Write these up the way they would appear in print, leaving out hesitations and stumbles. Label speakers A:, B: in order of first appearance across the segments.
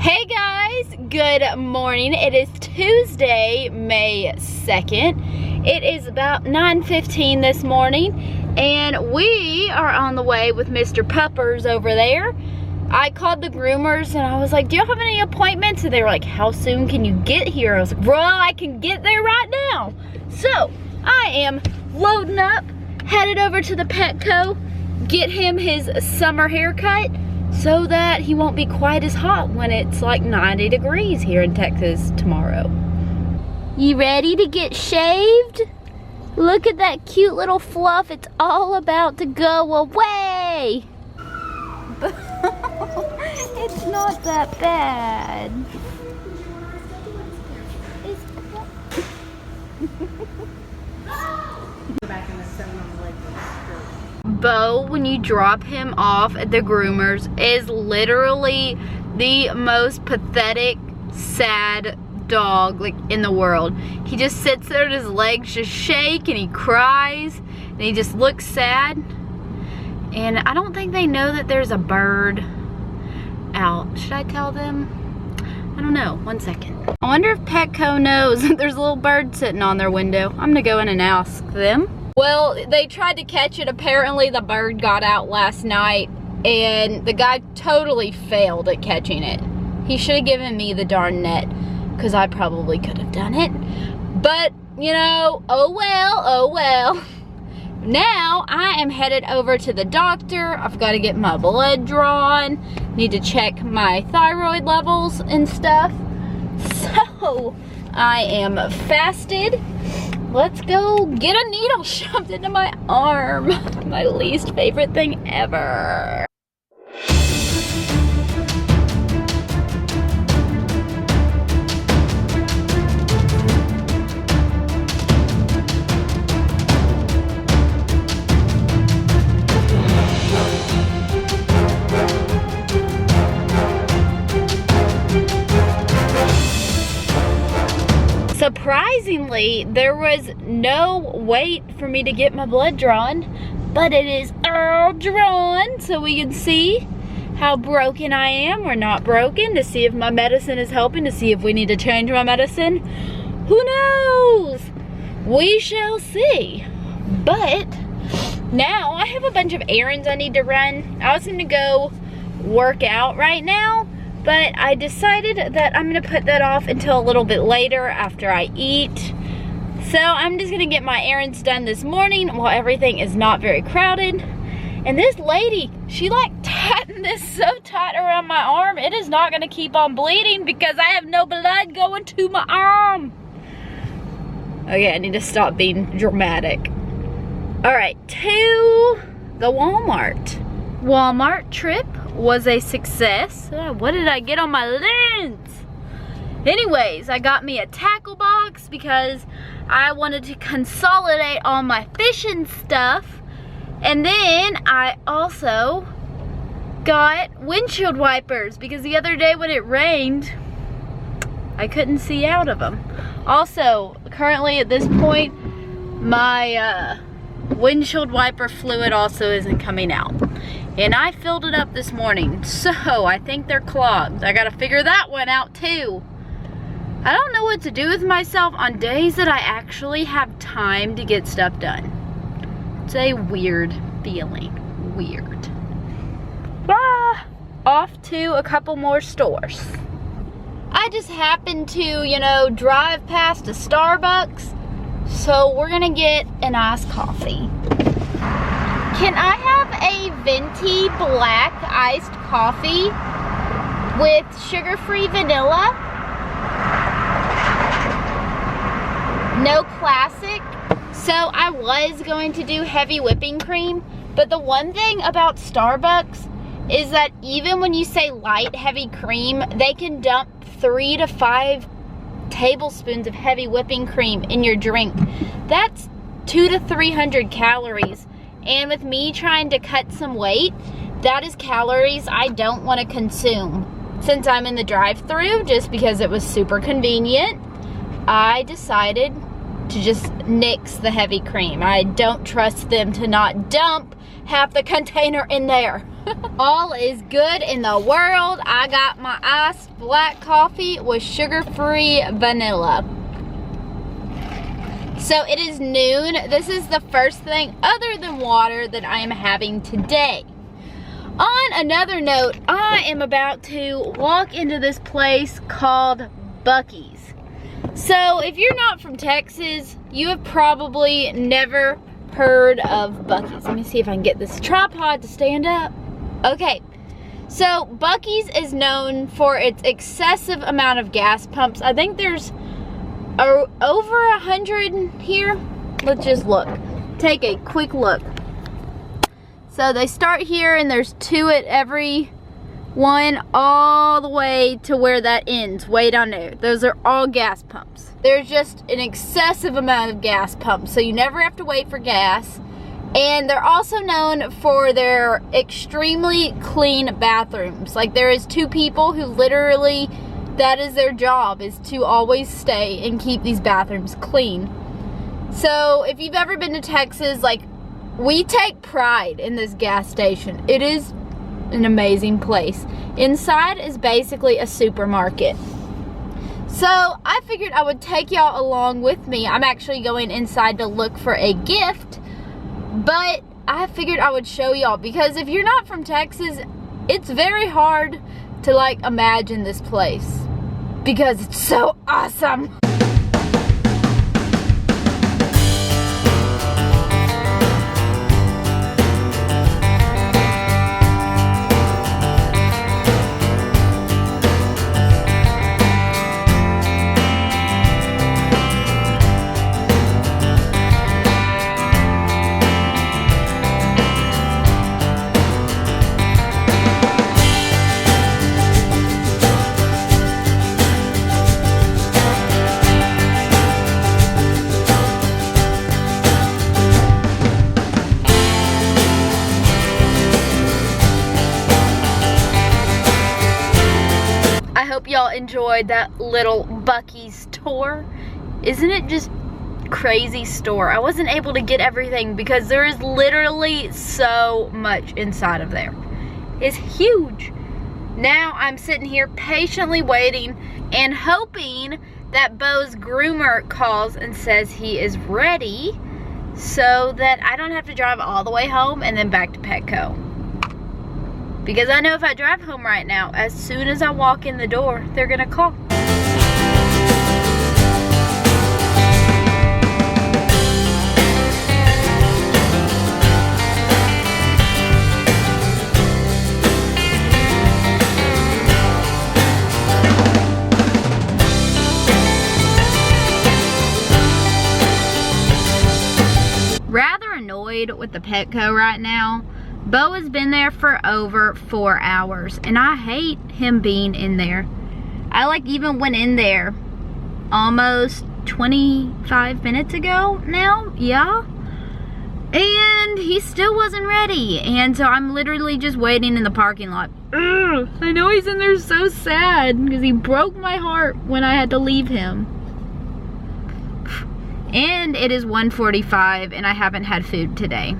A: Hey guys, good morning. It is Tuesday, May 2nd. It is about 9:15 this morning, and we are on the way with Mr. Puppers over there. I called the groomers and I was like, do you have any appointments? And they were like, how soon can you get here? I was like, well, I can get there right now. So I am loading up, headed over to the Petco, get him his summer haircut, so that he won't be quite as hot when it's like 90 degrees here in Texas tomorrow. You ready to get shaved? Look at that cute little fluff. It's all about to go away. It's not that bad. Bo, when you drop him off at the groomers, is literally the most pathetic, sad dog like in the world. He just sits there and his legs just shake and he cries and he just looks sad. And I don't think they know that there's a bird out. Should I tell them? I don't know. One second. I wonder if Petco knows that there's a little bird sitting on their window. I'm gonna go in and ask them. Well, they tried to catch it. Apparently the bird got out last night and the guy totally failed at catching it. He should have given me the darn net because I probably could have done it. But, you know, oh well, oh well. Now I am headed over to the doctor. I've got to get my blood drawn. Need to check my thyroid levels and stuff. So I am fasted. Let's go get a needle shoved into my arm. My least favorite thing ever. Surprisingly, there was no wait for me to get my blood drawn, but it is all drawn so we can see how broken I am or not broken, to see if my medicine is helping, to see if we need to change my medicine. Who knows? We shall see. But now I have a bunch of errands I need to run. I was gonna go work out right now, but I decided that I'm gonna put that off until a little bit later after I eat. So I'm just gonna get my errands done this morning while everything is not very crowded. And this lady, she like tightened this so tight around my arm, it is not gonna keep on bleeding because I have no blood going to my arm. Okay, I need to stop being dramatic. All right, to the Walmart trip was a success. What did I get on my lens? Anyways, I got me a tackle box because I wanted to consolidate all my fishing stuff. And then I also got windshield wipers because the other day when it rained, I couldn't see out of them. Also, currently at this point, my windshield wiper fluid also isn't coming out. And I filled it up this morning, so I think they're clogged. I gotta figure that one out too. I don't know what to do with myself on days that I actually have time to get stuff done. It's a weird feeling, weird. Off to a couple more stores. I just happened to, you know, drive past a Starbucks, so we're gonna get an iced coffee. Can I have a venti black iced coffee with sugar-free vanilla? No classic? So I was going to do heavy whipping cream, but the one thing about Starbucks is that even when you say light heavy cream, they can dump 3 to 5 tablespoons of heavy whipping cream in your drink. That's 200 to 300 calories. And with me trying to cut some weight, that is calories I don't want to consume. Since I'm in the drive-thru, just because it was super convenient, I decided to just nix the heavy cream. I don't trust them to not dump half the container in there. All is good in the world. I got my iced black coffee with sugar-free vanilla. So it is noon. This is the first thing other than water that I am having today. On another note, I am about to walk into this place called Buc-ee's. So if you're not from Texas, you have probably never heard of Buc-ee's. Let me see if I can get this tripod to stand up. Okay, so Buc-ee's is known for its excessive amount of gas pumps. I think there's over 100 here. Let's just look. Take a quick look. So they start here and there's 2 at every one all the way to where that ends, way down there. Those are all gas pumps. There's just an excessive amount of gas pumps, so you never have to wait for gas. And they're also known for their extremely clean bathrooms. Like, there is 2 people who literally, that is their job, is to always stay and keep these bathrooms clean. So if you've ever been to Texas, like, we take pride in this gas station. It is an amazing place. Inside is basically a supermarket. So I figured I would take y'all along with me. I'm actually going inside to look for a gift, but I figured I would show y'all, because if you're not from Texas, it's very hard to like imagine this place because it's so awesome. I hope y'all enjoyed that little Buc-ee's tour. Isn't it just crazy store? I wasn't able to get everything because there is literally so much inside of there. It's huge. Now I'm sitting here patiently waiting and hoping that Bo's groomer calls and says he is ready so that I don't have to drive all the way home and then back to Petco. Because I know if I drive home right now, as soon as I walk in the door, they're gonna call. Rather annoyed with the Petco right now. Bo has been there for over 4 hours, and I hate him being in there. I like even went in there almost 25 minutes ago now, yeah. And he still wasn't ready, and so I'm literally just waiting in the parking lot. Ugh, I know he's in there so sad because he broke my heart when I had to leave him. And it is 1:45 and I haven't had food today.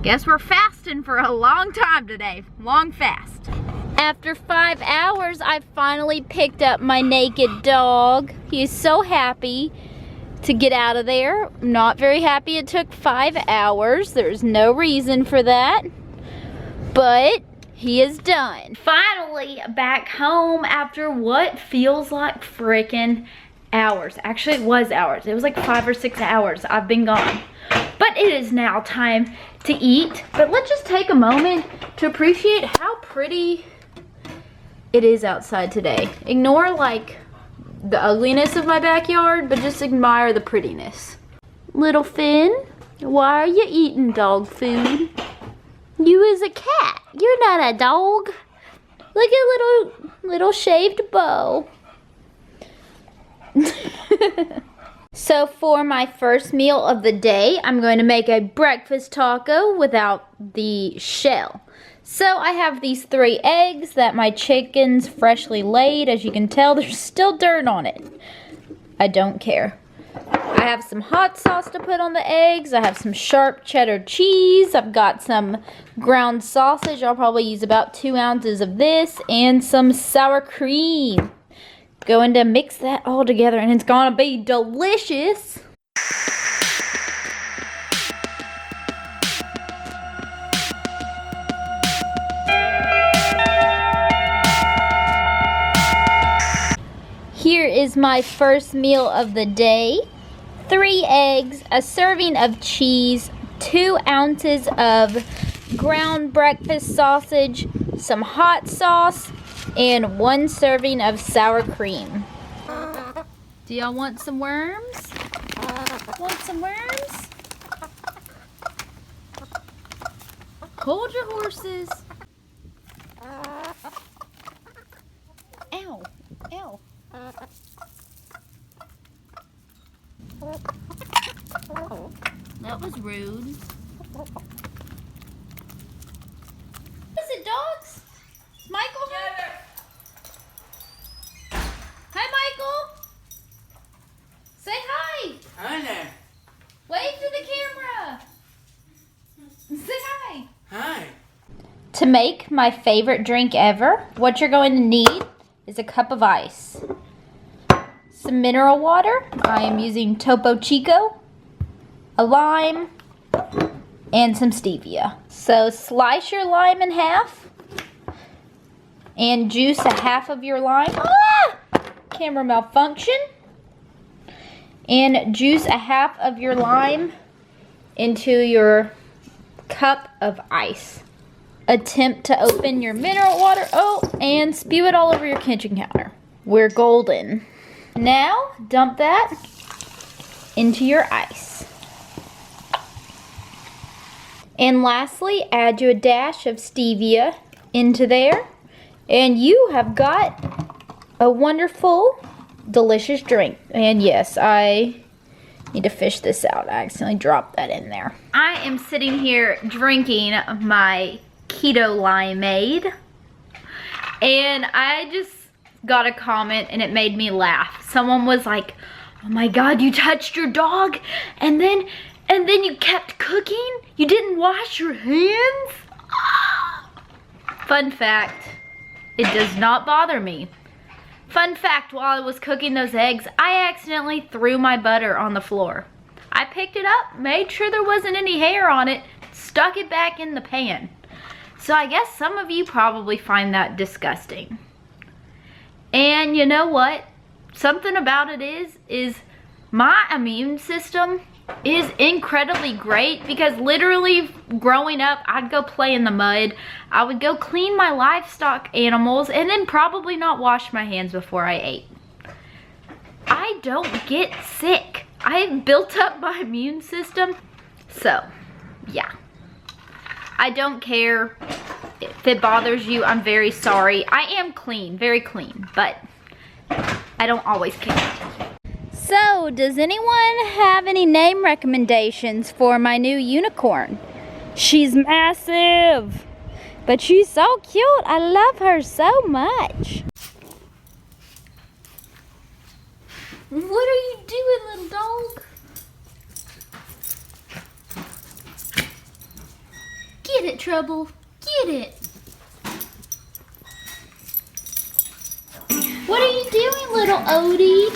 A: Guess we're fasting for a long time today. Long fast. After 5 hours, I finally picked up my naked dog. He is so happy to get out of there. Not very happy it took 5 hours. There's no reason for that. But he is done. Finally back home after what feels like frickin' hours. Actually, it was hours. It was like 5 or 6 hours I've been gone. But it is now time to eat. But let's just take a moment to appreciate how pretty it is outside today. Ignore like the ugliness of my backyard, but just admire the prettiness. Little Finn, why are you eating dog food? You is a cat. You're not a dog. Look at little shaved Bo. So for my first meal of the day, I'm going to make a breakfast taco without the shell. So I have these 3 eggs that my chicken's freshly laid. As you can tell, there's still dirt on it. I don't care. I have some hot sauce to put on the eggs. I have some sharp cheddar cheese. I've got some ground sausage. I'll probably use about 2 ounces of this and some sour cream. Going to mix that all together and it's gonna be delicious. Here is my first meal of the day. 3 eggs, a serving of cheese, 2 ounces of ground breakfast sausage, some hot sauce, and 1 serving of sour cream. Do y'all want some worms? Want some worms? Hold your horses. Ow, ow. That was rude. What is it, dogs? Is Michael here? Hi, Michael. Say hi.
B: Hi there.
A: Wave to the camera. Say hi.
B: Hi.
A: To make my favorite drink ever, what you're going to need is a cup of ice, some mineral water. I am using Topo Chico, a lime, and some stevia. So slice your lime in half and juice a half of your lime. Camera malfunction. And juice a half of your lime into your cup of ice. Attempt to open your mineral water, and spew it all over your kitchen counter. We're golden. Now, dump that into your ice. And lastly, add you a dash of stevia into there. And you have got a wonderful, delicious drink. And yes, I need to fish this out. I accidentally dropped that in there. I am sitting here drinking my Keto Limeade. And I just got a comment and it made me laugh. Someone was like, oh my God, you touched your dog and then you kept cooking? You didn't wash your hands? Fun fact, it does not bother me. Fun fact, while I was cooking those eggs, I accidentally threw my butter on the floor. I picked it up, made sure there wasn't any hair on it, stuck it back in the pan. So I guess some of you probably find that disgusting. And you know what? Something about it is my immune system is incredibly great because literally growing up, I'd go play in the mud. I would go clean my livestock animals and then probably not wash my hands before I ate. I don't get sick. I've built up my immune system. So, yeah. I don't care if it bothers you. I'm very sorry. I am clean, very clean, but I don't always care. So, does anyone have any name recommendations for my new unicorn? She's massive, but she's so cute. I love her so much. What are you doing, little dog? Get it, Trouble. Get it. What are you doing, little Odie?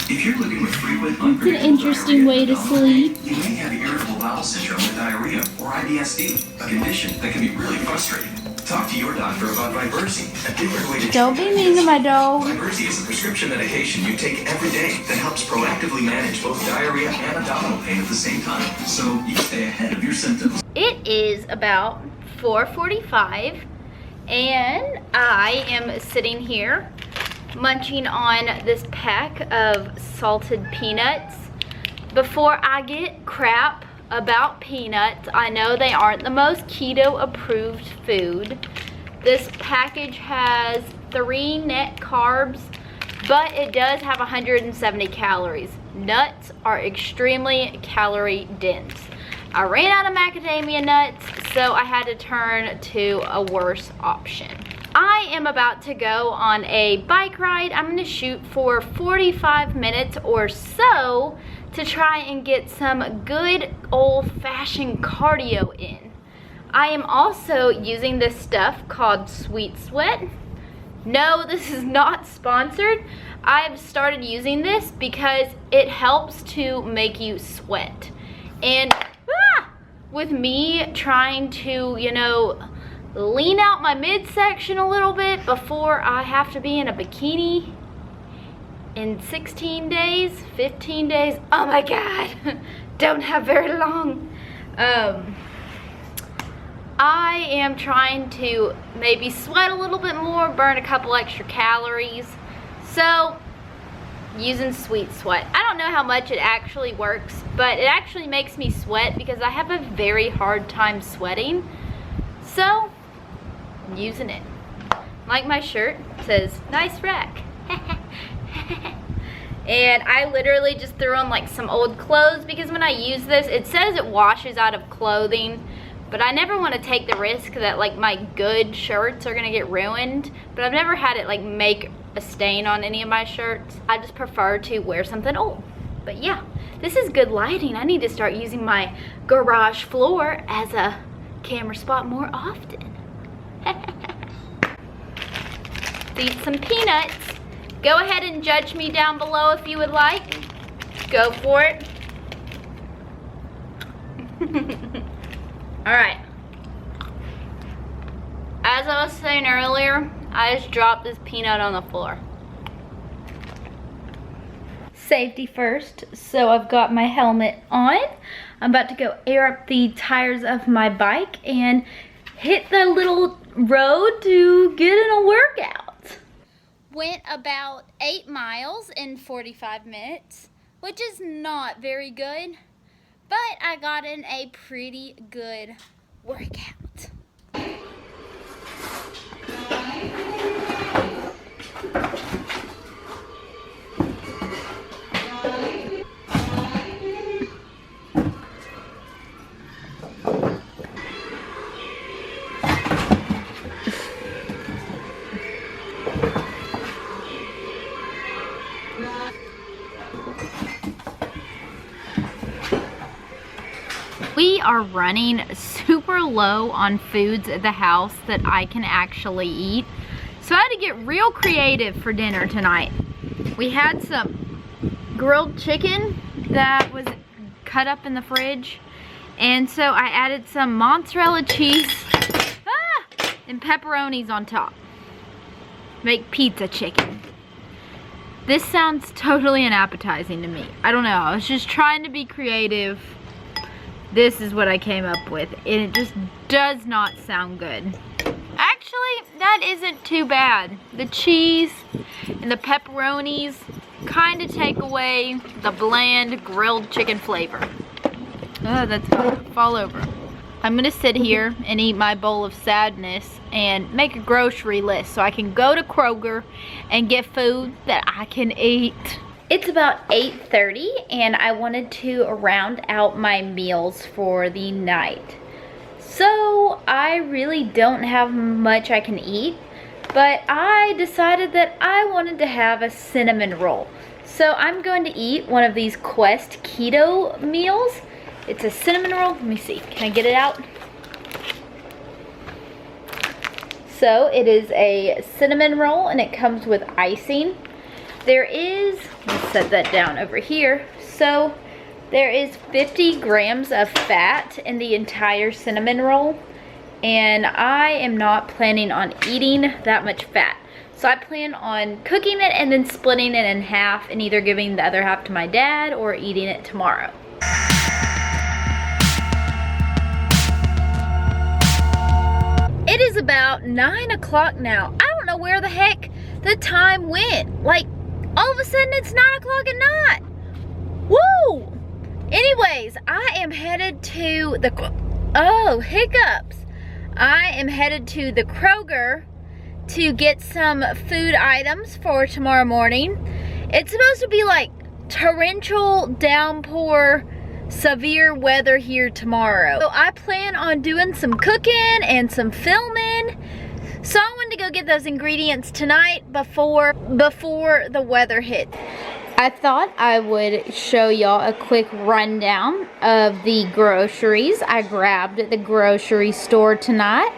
C: If you're living with frequent,
A: It's an interesting way to sleep.
C: you may have irritable bowel syndrome with diarrhea or IBS-D, a condition that can be really frustrating. Talk to your doctor about Vybersi, a different way to
A: Don't be mean to my dog.
C: Vybersi is a prescription medication you take every day that helps proactively manage both diarrhea and abdominal pain at the same time, so you stay ahead of your symptoms.
A: It is about 4:45 and I am sitting here munching on this pack of salted peanuts. Before I get crap about peanuts, I know they aren't the most keto approved food. This package has 3 net carbs, but it does have 170 calories. Nuts are extremely calorie dense. I ran out of macadamia nuts, so I had to turn to a worse option. I am about to go on a bike ride. I'm gonna shoot for 45 minutes or so to try and get some good old-fashioned cardio in. I am also using this stuff called Sweet Sweat. No, this is not sponsored. I've started using this because it helps to make you sweat. And with me trying to, you know, lean out my midsection a little bit before I have to be in a bikini in 16 days, 15 days. Oh my God, don't have very long. I am trying to maybe sweat a little bit more, burn a couple extra calories. So, using Sweet Sweat. I don't know how much it actually works, but it actually makes me sweat because I have a very hard time sweating. So, I'm using it. Like my shirt, it says, nice rack. And I literally just threw on like some old clothes because when I use this, it says it washes out of clothing, but I never want to take the risk that like my good shirts are gonna get ruined. But I've never had it like make a stain on any of my shirts. I just prefer to wear something old. But yeah, this is good lighting. I need to start using my garage floor as a camera spot more often. Eat some peanuts. Go ahead and judge me down below if you would like. Go for it. Alright. As I was saying earlier, I just dropped this peanut on the floor. Safety first, so I've got my helmet on. I'm about to go air up the tires of my bike and hit the little road to get in a workout. Went about 8 miles in 45 minutes, which is not very good, but I got in a pretty good workout. We are running super low on foods at the house that I can actually eat. So I had to get real creative for dinner tonight. We had some grilled chicken that was cut up in the fridge. And so I added some mozzarella cheese and pepperonis on top. Make pizza chicken. This sounds totally unappetizing to me. I don't know, I was just trying to be creative. This is what I came up with, and it just does not sound good. Actually, that isn't too bad. The cheese and the pepperonis kind of take away the bland grilled chicken flavor. Oh, that's gonna fall over. I'm gonna sit here and eat my bowl of sadness and make a grocery list so I can go to Kroger and get food that I can eat. It's about 8:30 and I wanted to round out my meals for the night. So I really don't have much I can eat, but I decided that I wanted to have a cinnamon roll. So I'm going to eat one of these Quest keto meals. It's a cinnamon roll. Let me see, can I get it out? So it is a cinnamon roll and it comes with icing. There is, let's set that down over here. So there is 50 grams of fat in the entire cinnamon roll. And I am not planning on eating that much fat. So I plan on cooking it and then splitting it in half and either giving the other half to my dad or eating it tomorrow. It is about 9 o'clock now. I don't know where the heck the time went. Like, all of a sudden it's 9 o'clock at night. Woo! Anyways, I am headed to the, oh, hiccups. I am headed to the Kroger to get some food items for tomorrow morning. It's supposed to be like torrential downpour, severe weather here tomorrow. So I plan on doing some cooking and some filming. So I wanted to go get those ingredients tonight before the weather hit. I thought I would show y'all a quick rundown of the groceries I grabbed at the grocery store tonight.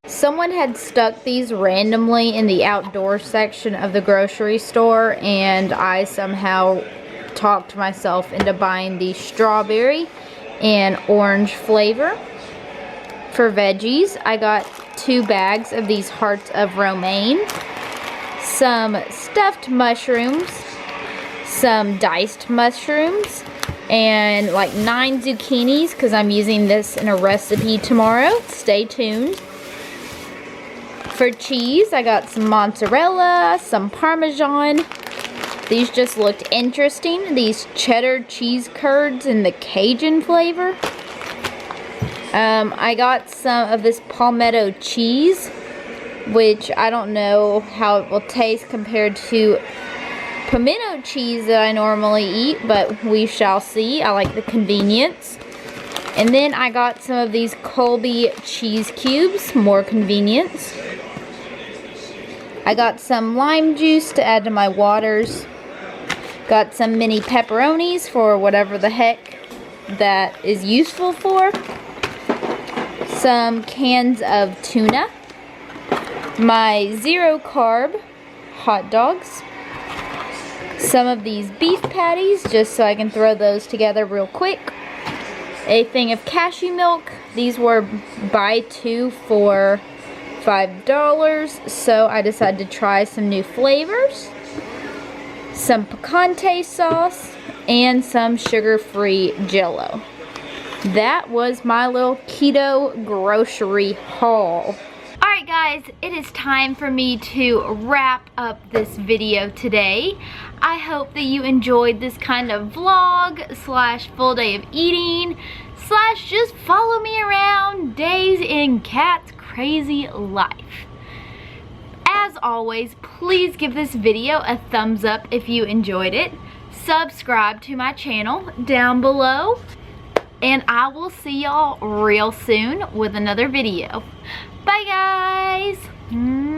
A: Someone had stuck these randomly in the outdoor section of the grocery store, and I somehow talked myself into buying the strawberry and orange flavor. For veggies, I got 2 bags of these hearts of romaine, some stuffed mushrooms, some diced mushrooms, and like 9 zucchinis because I'm using this in a recipe tomorrow. Stay tuned. For cheese, I got some mozzarella, some Parmesan. These just looked interesting. These cheddar cheese curds in the Cajun flavor. I got some of this palmetto cheese, which I don't know how it will taste compared to pimento cheese that I normally eat, but we shall see. I like the convenience. And then I got some of these Colby cheese cubes, more convenience. I got some lime juice to add to my waters. Got some mini pepperonis for whatever the heck that is useful for. Some cans of tuna. My 0 carb hot dogs. Some of these beef patties, just so I can throw those together real quick. A thing of cashew milk. These were buy 2 for $5, so I decided to try some new flavors. Some picante sauce and some sugar-free Jell-O. That was my little keto grocery haul. Alright guys, it is time for me to wrap up this video today. I hope that you enjoyed this kind of vlog slash full day of eating slash just follow me around days in Kat's crazy life. As always, please give this video a thumbs up if you enjoyed it. Subscribe to my channel down below. And I will see y'all real soon with another video. Bye guys!